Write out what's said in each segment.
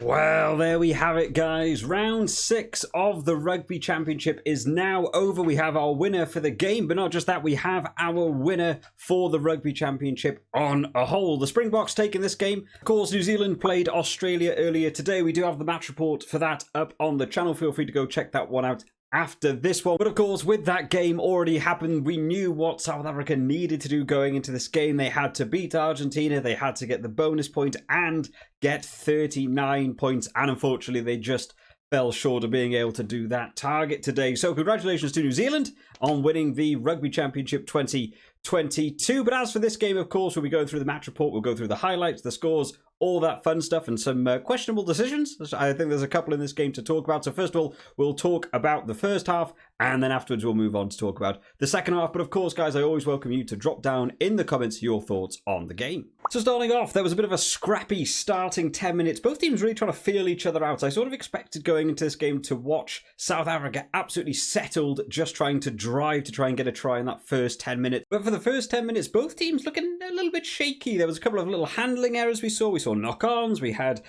Well, there we have it, guys. Round 6 of the Rugby Championship is now over. We have our winner for the game, but not just that, we have our winner for the Rugby Championship on a whole. The Springboks taking this game. Of course, New Zealand played Australia earlier today. We do have the match report for that up on the channel. Feel free to go check that one out after this one. But of course, with that game already happened, we knew what South Africa needed to do going into this game. They had to beat Argentina, they had to get the bonus point and get 39 points, and unfortunately they just fell short of being able to do that target today. So congratulations to New Zealand on winning the Rugby Championship 2022. But as for this game, of course, we'll be going through the match report, we'll go through the highlights, the scores, all that fun stuff, and some questionable decisions. I think there's a couple in this game to talk about. So first of all, we'll talk about the first half, and then afterwards we'll move on to talk about the second half. But of course, guys, I always welcome you to drop down in the comments your thoughts on the game. So starting off, there was a bit of a scrappy starting 10 minutes. Both teams really trying to feel each other out. I sort of expected going into this game to watch South Africa absolutely settled, just trying to drive to try and get a try in that first 10 minutes. But for the first 10 minutes, both teams looking a little bit shaky. There was a couple of little handling errors we saw. We saw knock-ons, we had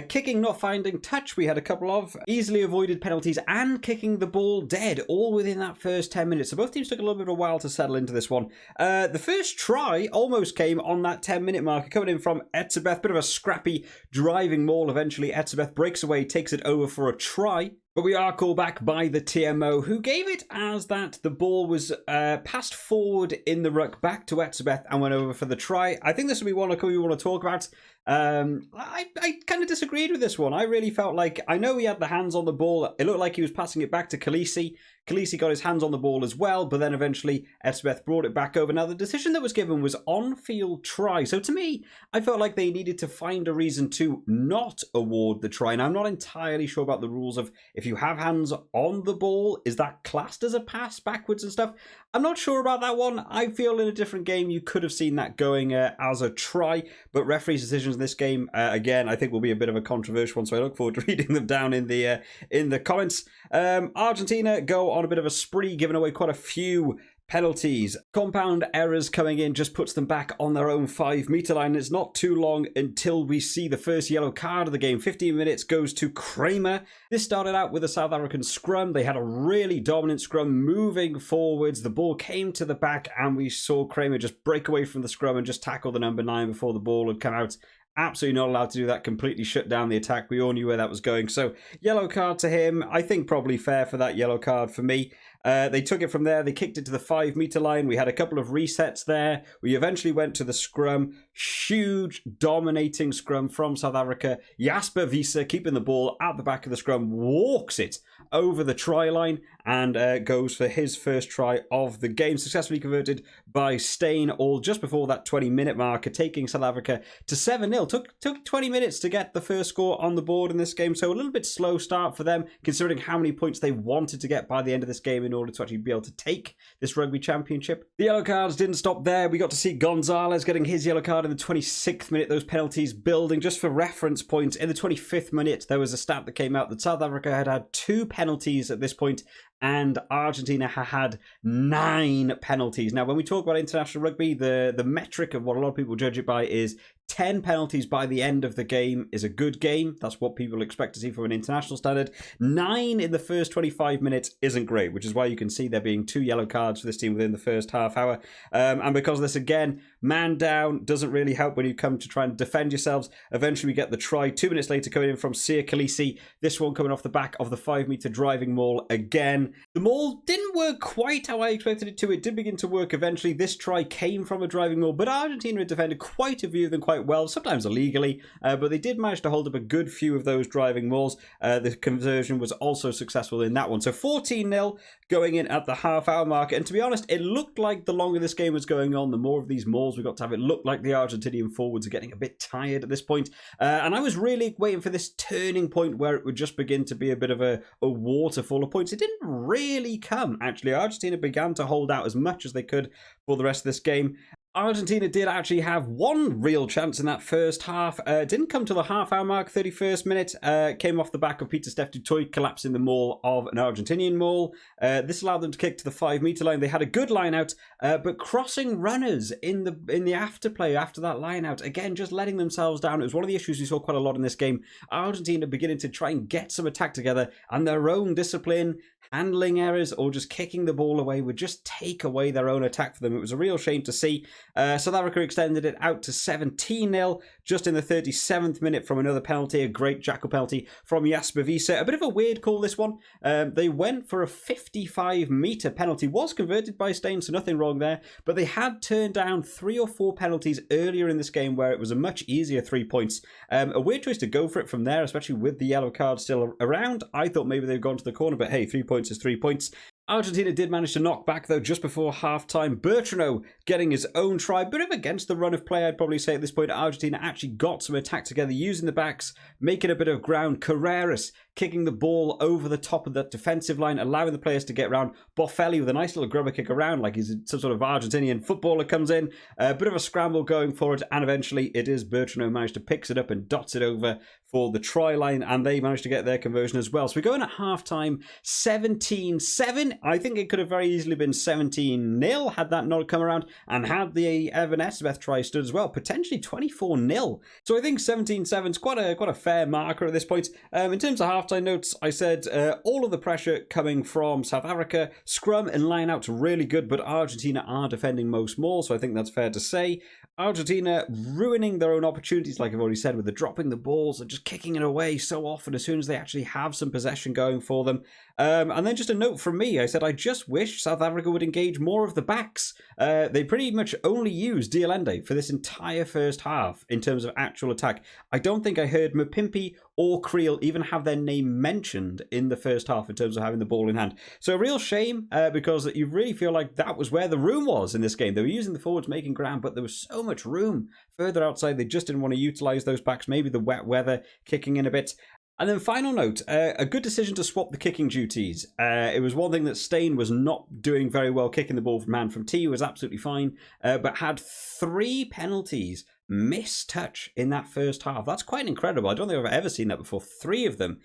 kicking not finding touch, we had a couple of easily avoided penalties, and kicking the ball dead, all within that first 10 minutes. So both teams took a little bit of a while to settle into this one. The first try almost came on that 10-minute marker, coming in from Etzebeth. Bit of a scrappy driving maul. Eventually Etzebeth breaks away, takes it over for a try. But we are called back by the TMO, who gave it as that the ball was passed forward in the ruck back to Etzebeth and went over for the try. I think this will be one we want to talk about. I kind of disagreed with this one. I really felt like, I know he had the hands on the ball. It looked like he was passing it back to Khaleesi. Khaleesi got his hands on the ball as well, but then eventually Etzebeth brought it back over. Now, the decision that was given was on-field try. So to me, I felt like they needed to find a reason to not award the try. Now, I'm not entirely sure about the rules of if you have hands on the ball, is that classed as a pass backwards and stuff? I'm not sure about that one. I feel in a different game you could have seen that going as a try, but referees' decisions in this game, again, I think will be a bit of a controversial one, so I look forward to reading them down in the comments. Argentina go on a bit of a spree, giving away quite a few penalties. Compound errors coming in just puts them back on their own 5-meter line. It's not too long until we see the first yellow card of the game. 15 minutes goes to Kramer. This started out with a South African scrum. They had a really dominant scrum moving forwards. The ball came to the back and we saw Kramer just break away from the scrum and just tackle the number 9 before the ball had come out. Absolutely not allowed to do that, completely shut down the attack. We all knew where that was going. So yellow card to him. I think probably fair for that yellow card for me. They took it from there. They kicked it to the 5-meter line. We had a couple of resets there. We eventually went to the scrum. Huge dominating scrum from South Africa. Jasper Wiese keeping the ball at the back of the scrum, walks it over the try line and goes for his first try of the game. Successfully converted by Steyn, all just before that 20-minute marker, taking South Africa to 7-0. Took 20 minutes to get the first score on the board in this game, so a little bit slow start for them, considering how many points they wanted to get by the end of this game in order to actually be able to take this Rugby Championship. The yellow cards didn't stop there. We got to see Gonzalez getting his yellow card in the 26th minute. Those penalties building. Just for reference points, in the 25th minute, there was a stat that came out that South Africa had 2 penalties at this point, and Argentina had 9 penalties. Now, when we talk about international rugby, the metric of what a lot of people judge it by is 10 penalties by the end of the game is a good game. That's what people expect to see from an international standard. 9 in the first 25 minutes isn't great, which is why you can see there being 2 yellow cards for this team within the first half hour. And because of this, again, man down doesn't really help when you come to try and defend yourselves. Eventually, we get the try 2 minutes later coming in from Siya Kolisi. This one coming off the back of the 5-meter driving maul again. The maul didn't work quite how I expected it to. It did begin to work eventually. This try came from a driving maul, but Argentina had defended quite a few of them quite well, sometimes illegally, but they did manage to hold up a good few of those driving mauls. The conversion was also successful in that one. So 14-0 going in at the half-hour mark, and to be honest, it looked like the longer this game was going on, the more of these mauls we got to have. It looked like the Argentinian forwards are getting a bit tired at this point, and I was really waiting for this turning point where it would just begin to be a bit of a waterfall of points. It didn't really come, actually. Argentina began to hold out as much as they could for the rest of this game. Argentina did actually have one real chance in that first half. Didn't come to the half-hour mark, 31st minute. Came off the back of Peter Steph du Toit collapsing the maul of an Argentinian maul. This allowed them to kick to the 5-meter line. They had a good line out, but crossing runners in the afterplay after that line out, again, just letting themselves down. It was one of the issues we saw quite a lot in this game. Argentina beginning to try and get some attack together, and their own discipline, handling errors, or just kicking the ball away would just take away their own attack for them. It was a real shame to see. South Africa extended it out to 17-0 just in the 37th minute from another penalty, a great jackal penalty from Jasper Wiese. A bit of a weird call, this one. They went for a 55-meter penalty. Was converted by Steyn, so nothing wrong there. But they had turned down 3 or 4 penalties earlier in this game where it was a much easier 3 points. A weird choice to go for it from there, especially with the yellow card still around. I thought maybe they'd gone to the corner, but hey, 3 points is 3 points. Argentina did manage to knock back, though, just before half-time. Bertrano getting his own try. Bit of against the run of play, I'd probably say at this point. Argentina actually got some attack together, using the backs, making a bit of ground. Carreras kicking the ball over the top of that defensive line, allowing the players to get around. Boffelli with a nice little grubber kick around, like he's some sort of Argentinian footballer comes in. A bit of a scramble going for it, and eventually it is Bertrano managed to pick it up and dots it over for the try line, and they managed to get their conversion as well. So we go in at half-time, 17-7. I think it could have very easily been 17-0 had that not come around, and had the Evan Esbeth try stood as well, potentially 24-0. So I think 17-7 is quite a fair marker at this point. In terms of half-time notes, I said all of the pressure coming from South Africa. Scrum and line-out really good, but Argentina are defending most more, so I think that's fair to say. Argentina ruining their own opportunities, like I've already said, with the dropping the balls and just kicking it away so often as soon as they actually have some possession going for them. And then just a note from me, I said I just wish South Africa would engage more of the backs. They pretty much only used Dialende for this entire first half in terms of actual attack. I don't think I heard Mapimpi or Creel even have their name mentioned in the first half in terms of having the ball in hand. So a real shame because you really feel like that was where the room was in this game. They were using the forwards, making ground, but there was so much room further outside. They just didn't want to utilise those backs. Maybe the wet weather kicking in a bit. And then final note, a good decision to swap the kicking duties. It was one thing that Steyn was not doing very well kicking the ball from man from tee, was absolutely fine, but had 3 penalties missed touch in that first half. That's quite incredible. I don't think I've ever seen that before. 3 of them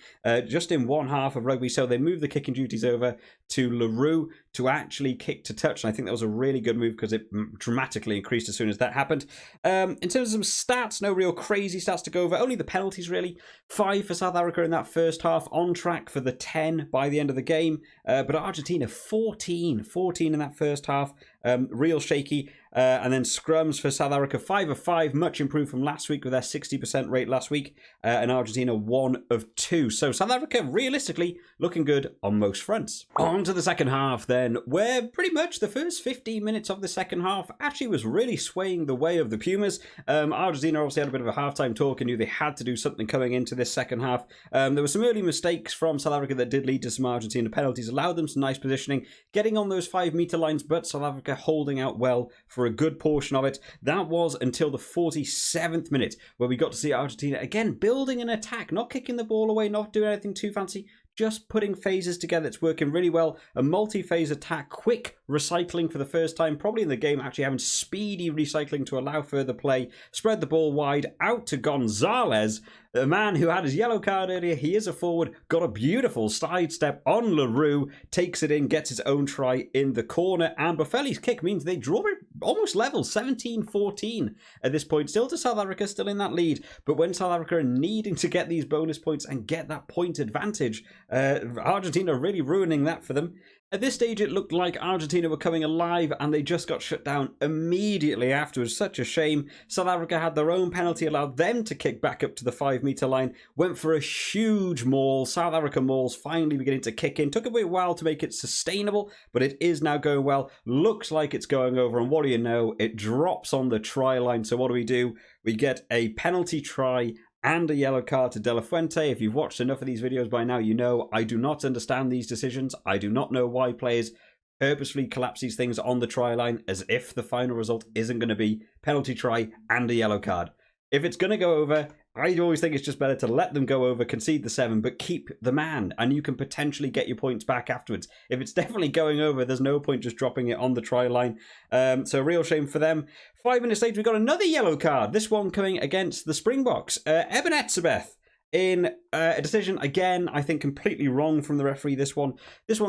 just in one half of rugby. So they moved the kicking duties over to Leroux to actually kick to touch. And I think that was a really good move because it dramatically increased as soon as that happened. In terms of some stats, no real crazy stats to go over. Only the penalties, really. 5 for South Africa in that first half, on track for the 10 by the end of the game. But Argentina, 14 in that first half. Real shaky. And then scrums for South Africa, 5 of 5, much improved from last week with their 60% rate last week. And Argentina, 1 of 2. So South Africa, realistically, looking good on most fronts. On to the second half then, where pretty much the first 15 minutes of the second half actually was really swaying the way of the Pumas. Argentina obviously had a bit of a halftime talk and knew they had to do something coming into this second half. There were some early mistakes from South Africa that did lead to some Argentina penalties, allowed them some nice positioning, getting on those 5-meter lines, but South Africa holding out well for a good portion of it. That was until the 47th minute, where we got to see Argentina again building an attack, not kicking the ball away, not doing anything too fancy, just putting phases together. It's working really well. A multi-phase attack, quick recycling for the first time, probably in the game, actually having speedy recycling to allow further play. Spread the ball wide out to Gonzalez, the man who had his yellow card earlier. He is a forward, got a beautiful sidestep on Leroux, takes it in, gets his own try in the corner, and Boffelli's kick means they draw it almost level, 17-14 at this point. Still to South Africa, still in that lead, but when South Africa are needing to get these bonus points and get that point advantage, Argentina really ruining that for them. At this stage, it looked like Argentina were coming alive, and they just got shut down immediately afterwards. Such a shame. South Africa had their own penalty, allowed them to kick back up to the 5-meter line, went for a huge maul. South Africa mauls finally beginning to kick in. Took a bit while to make it sustainable, but it is now going well. Looks like it's going over, and what do you know? It drops on the try line. So what do? We get a penalty try and a yellow card to De La Fuente. If you've watched enough of these videos by now, you know I do not understand these decisions. I do not know why players purposefully collapse these things on the try line as if the final result isn't going to be penalty try and a yellow card. If it's going to go over, I always think it's just better to let them go over, concede the 7, but keep the man, and you can potentially get your points back afterwards. If it's definitely going over, there's no point just dropping it on the try line. So a real shame for them. 5 minutes later, we got another yellow card. This one coming against the Springboks. Eben Etzebeth in a decision, again, I think completely wrong from the referee. This one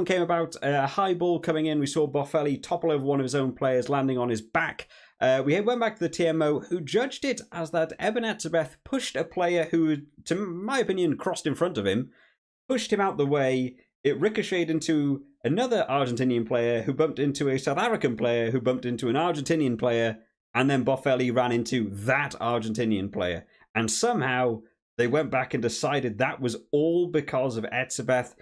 came about, a high ball coming in. We saw Boffelli topple over one of his own players, landing on his back. We went back to the TMO, who judged it as that Eben Etzebeth pushed a player who, to my opinion, crossed in front of him, pushed him out the way. It ricocheted into another Argentinian player who bumped into a South African player who bumped into an Argentinian player, and then Boffelli ran into that Argentinian player. And somehow they went back and decided that was all because of Etzebeth.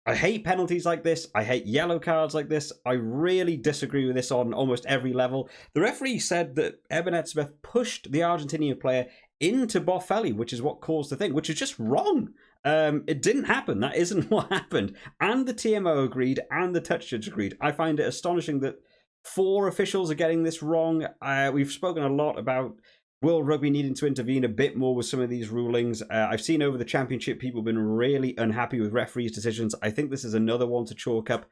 I hate penalties like this. I hate yellow cards like this. I really disagree with this on almost every level. The referee said that Eben Etzebeth pushed the Argentinian player into Boffelli, which is what caused the thing, which is just wrong. It didn't happen. That isn't what happened. And the TMO agreed, and the touch judge agreed. I find it astonishing that 4 officials are getting this wrong. We've spoken a lot about World Rugby needing to intervene a bit more with some of these rulings. I've seen over the championship people have been really unhappy with referees' decisions. I think this is another one to chalk up,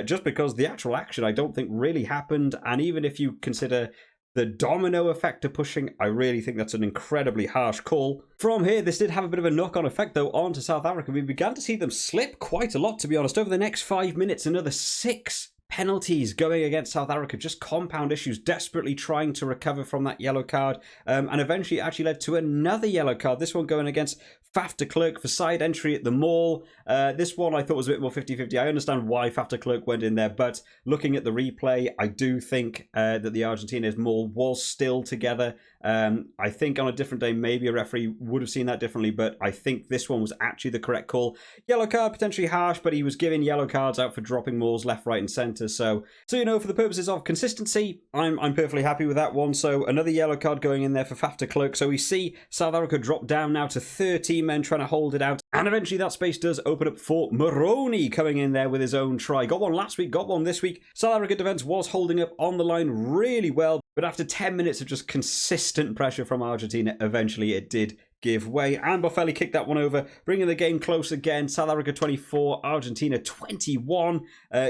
just because the actual action I don't think really happened. And even if you consider the domino effect of pushing, I really think that's an incredibly harsh call. From here, this did have a bit of a knock-on effect, though, onto South Africa. We began to see them slip quite a lot, to be honest. Over the next 5 minutes, another 6 penalties going against South Africa, just compound issues, desperately trying to recover from that yellow card, and eventually it actually led to another yellow card, this one going against Faf de Klerk for side entry at the maul. This one I thought was a bit more 50-50. I understand why Faf de Klerk went in there, but looking at the replay, I do think that the Argentina's maul was still together. I think on a different day, maybe a referee would have seen that differently, but I think this one was actually the correct call. Yellow card, potentially harsh, but he was giving yellow cards out for dropping mauls left, right, and centre. So you know, for the purposes of consistency, I'm perfectly happy with that one. So another yellow card going in there for Faf de Klerk. So we see South Africa drop down now to 13 men trying to hold it out, and eventually that space does open up for Moroni coming in there with his own try. Got one last week, got one this week. South Africa defence was holding up on the line really well, but after 10 minutes of just consistent pressure from Argentina, eventually it did give way. And Boffelli kicked that one over, bringing the game close again. South Africa 24, Argentina 21,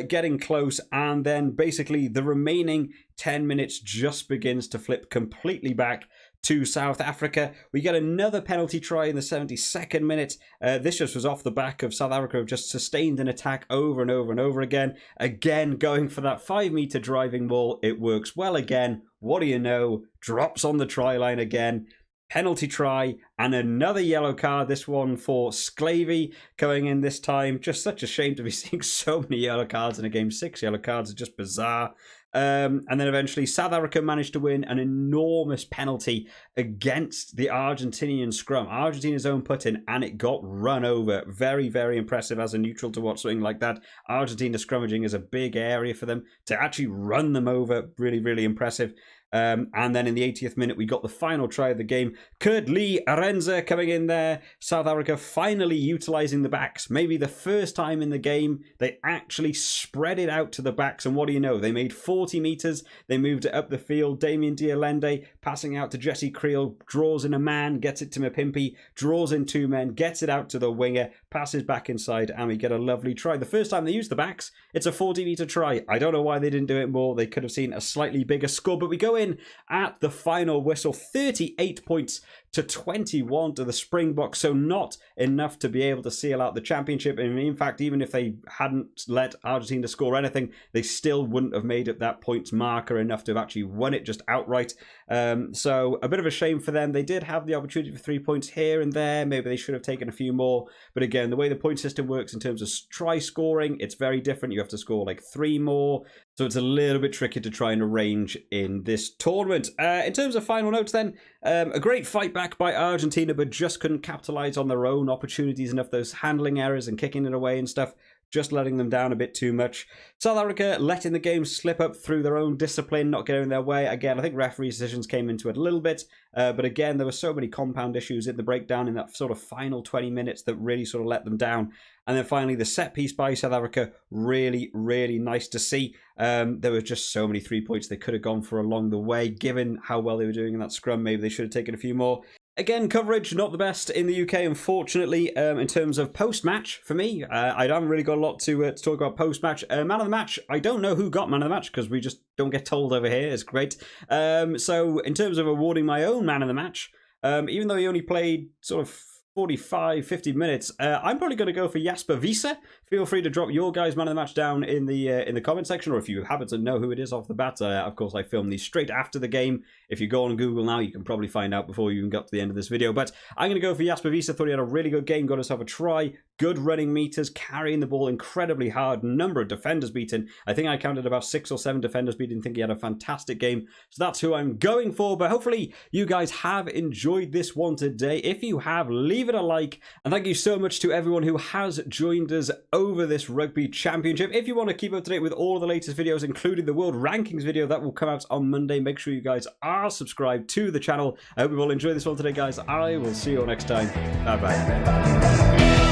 getting close. And then basically the remaining 10 minutes just begins to flip completely back to South Africa. We get another penalty try in the 72nd minute. This just was off the back of South Africa have just sustained an attack over and over and over again. Again, going for that 5-meter driving ball. It works well again. What do you know? Drops on the try line again. Penalty try and another yellow card. This one for Sclavey going in this time. Just such a shame to be seeing so many yellow cards in a game. 6 yellow cards are just bizarre. And then eventually South Africa managed to win an enormous penalty against the Argentinian scrum. Argentina's own put-in, and it got run over. Very, very impressive as a neutral to watch something like that. Argentina scrummaging is a big area for them. To actually run them over, really, really impressive. And then in the 80th minute, we got the final try of the game. Kurt Lee Arenza coming in there. South Africa finally utilising the backs. Maybe the first time in the game, they actually spread it out to the backs. And what do you know? They made 40 metres. They moved it up the field. Damien Dialende passing out to Jesse Creel. Draws in a man, gets it to Mapimpi. Draws in 2 men, gets it out to the winger. Passes back inside, and we get a lovely try. The first time they used the backs, it's a 40-metre try. I don't know why they didn't do it more. They could have seen a slightly bigger score. But we go in at the final whistle, 38 points to 21 to the Springboks, so not enough to be able to seal out the championship. And in fact, even if they hadn't let Argentina score anything, they still wouldn't have made up that points marker enough to have actually won it just outright. So a bit of a shame for them. They did have the opportunity for 3 points here and there. Maybe they should have taken a few more. But again, the way the point system works in terms of try scoring, it's very different. You have to score like 3 more. So it's a little bit tricky to try and arrange in this tournament. In terms of final notes then, a great fight back by Argentina, but just couldn't capitalise on their own opportunities enough. Those handling errors and kicking it away and stuff, just letting them down a bit too much. South Africa letting the game slip up through their own discipline, not getting their way. Again, I think referee decisions came into it a little bit. But again, there were so many compound issues in the breakdown in that sort of final 20 minutes that really sort of let them down. And then finally, the set piece by South Africa, really, really nice to see. There were just so many 3 points they could have gone for along the way. Given how well they were doing in that scrum, maybe they should have taken a few more. Again, coverage not the best in the UK, unfortunately, in terms of post-match for me. I haven't really got a lot to talk about post-match. Man of the match, I don't know who got man of the match because we just don't get told over here. It's great. So in terms of awarding my own man of the match, even though he only played sort of 45, 50 minutes, I'm probably going to go for Jasper Wiese. Feel free to drop your guys' man of the match down in the comment section, or if you happen to know who it is off the bat. Of course, I filmed these straight after the game. If you go on Google now, you can probably find out before you even got to the end of this video. But I'm going to go for Jasper Wiese. Thought he had a really good game, got himself a try, good running meters, carrying the ball incredibly hard, number of defenders beaten. I think I counted about 6 or 7 defenders beaten. I think he had a fantastic game. So that's who I'm going for. But hopefully you guys have enjoyed this one today. If you have, leave it a like. And thank you so much to everyone who has joined us over this Rugby Championship. If you want to keep up to date with all of the latest videos, including the World Rankings video that will come out on Monday, make sure you guys are subscribed to the channel. I hope you all enjoyed this one today, guys. I will see you all next time. Bye-bye.